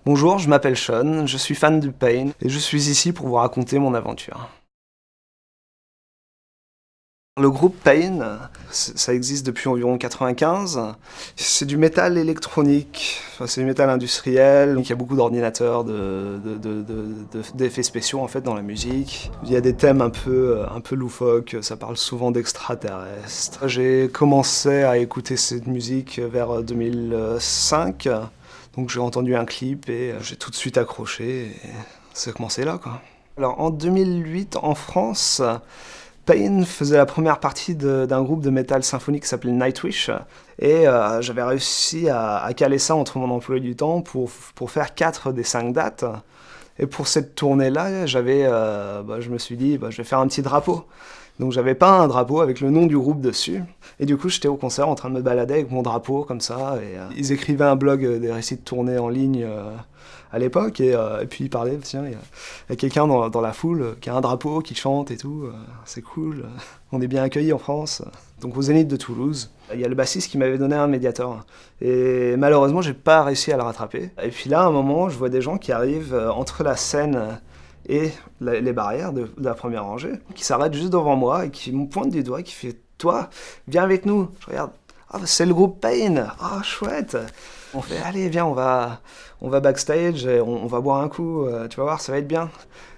Bonjour, je m'appelle Sean, je suis fan de Pain et je suis ici pour vous raconter mon aventure. Le groupe Pain, ça existe depuis environ 95. C'est du métal électronique, enfin, c'est du métal industriel. Donc il y a beaucoup d'ordinateurs, d'effets spéciaux en fait dans la musique. Il y a des thèmes un peu loufoques, ça parle souvent d'extraterrestres. J'ai commencé à écouter cette musique vers 2005. Donc j'ai entendu un clip et j'ai tout de suite accroché et ça a commencé là quoi. Alors en 2008 en France, Pain faisait la première partie d'un groupe de métal symphonique qui s'appelait Nightwish et j'avais réussi à caler ça entre mon emploi du temps pour faire 4 des 5 dates. Et pour cette tournée-là, je me suis dit, je vais faire un petit drapeau. Donc j'avais peint un drapeau avec le nom du groupe dessus. Et du coup, j'étais au concert en train de me balader avec mon drapeau comme ça. Et ils écrivaient un blog des récits de tournée en ligne à l'époque. Et puis ils parlaient, tiens, il y a quelqu'un dans la foule qui a un drapeau, qui chante et tout. C'est cool. On est bien accueillis en France. Donc au Zénith de Toulouse, il y a le bassiste qui m'avait donné un médiator. Et malheureusement, j'ai pas réussi à le rattraper. Et puis là, à un moment, je vois des gens qui arrivent entre la scène et les barrières de la première rangée, qui s'arrêtent juste devant moi et qui me pointent du doigt, qui fait « Toi, viens avec nous !» Je regarde « Ah, c'est le groupe Pain. Ah, chouette !» On fait « Allez, viens, on va backstage, et on va boire un coup, tu vas voir, ça va être bien. »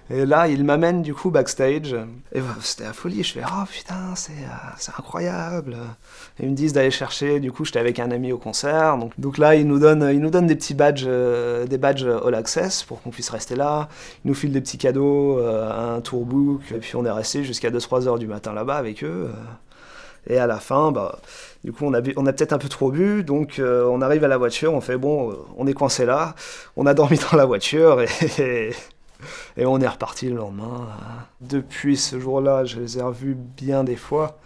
Et là, il m'amène du coup backstage, et c'était la folie, je fais « Oh putain, c'est incroyable !» Et ils me disent d'aller chercher, du coup j'étais avec un ami au concert, donc là ils nous donnent des petits badges, des badges All Access pour qu'on puisse rester là, ils nous filent des petits cadeaux, un tourbook, et puis on est resté jusqu'à 2-3 heures du matin là-bas avec eux. Et à la fin, du coup, on a peut-être un peu trop bu, donc on arrive à la voiture, on fait bon, on est coincé là, on a dormi dans la voiture et on est reparti le lendemain. Depuis ce jour-là, je les ai revus bien des fois.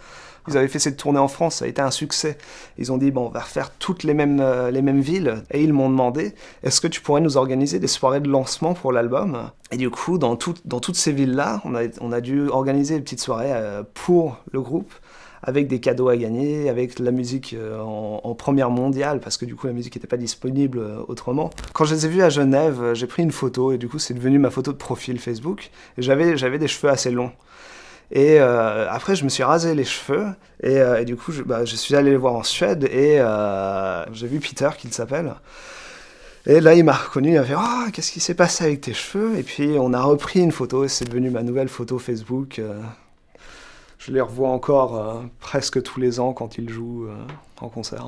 Ils avaient fait cette tournée en France, ça a été un succès. Ils ont dit, bon, on va refaire toutes les mêmes villes. Et ils m'ont demandé, est-ce que tu pourrais nous organiser des soirées de lancement pour l'album? Et du coup, dans toutes ces villes-là, on a dû organiser des petites soirées pour le groupe, avec des cadeaux à gagner, avec la musique en première mondiale, parce que du coup la musique n'était pas disponible autrement. Quand je les ai vus à Genève, j'ai pris une photo, et du coup c'est devenu ma photo de profil Facebook, et j'avais des cheveux assez longs. Et après je me suis rasé les cheveux, et du coup je suis allé les voir en Suède, et j'ai vu Peter, qu'il s'appelle. Et là, il m'a reconnu, il m'a fait « Oh, qu'est-ce qui s'est passé avec tes cheveux ?» Et puis, on a repris une photo, et c'est devenu ma nouvelle photo Facebook. Je les revois encore presque tous les ans quand ils jouent en concert.